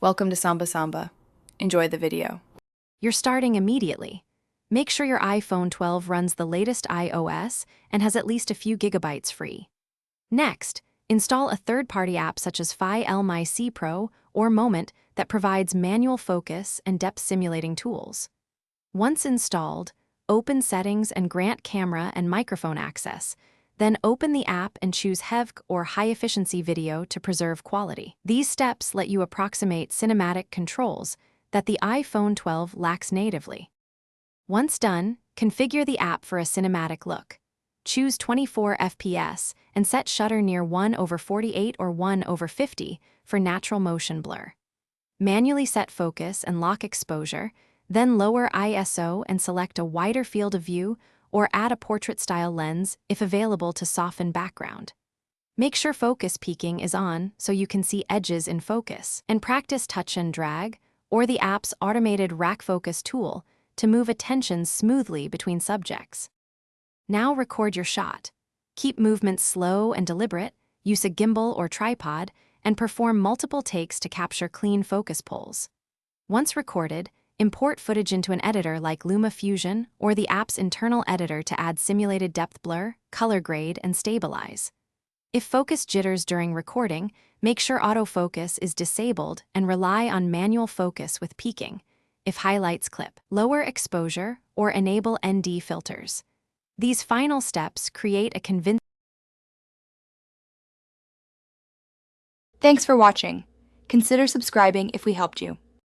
Welcome to Samba Samba. Enjoy the video. You're starting immediately. Make sure your iPhone 12 runs the latest iOS and has at least a few gigabytes free. Next, install a third-party app such as FileMyC Pro or Moment that provides manual focus and depth simulating tools. Once installed, open Settings and grant camera and microphone access. Then open the app and choose HEVC or high-efficiency video to preserve quality. These steps let you approximate cinematic controls that the iPhone 12 lacks natively. Once done, configure the app for a cinematic look. Choose 24 FPS and set shutter near 1/48 or 1/50 for natural motion blur. Manually set focus and lock exposure, then lower ISO and select a wider field of view or add a portrait-style lens if available to soften background. Make sure focus peaking is on so you can see edges in focus, and practice touch and drag or the app's automated rack focus tool to move attention smoothly between subjects. Now record your shot. Keep movements slow and deliberate, use a gimbal or tripod, and perform multiple takes to capture clean focus pulls. Once recorded, import footage into an editor like LumaFusion or the app's internal editor to add simulated depth blur, color grade, and stabilize. If focus jitters during recording, make sure autofocus is disabled and rely on manual focus with peaking. If highlights clip, lower exposure or enable ND filters. These final steps create a convincing. Thanks for watching. Consider subscribing if we helped you.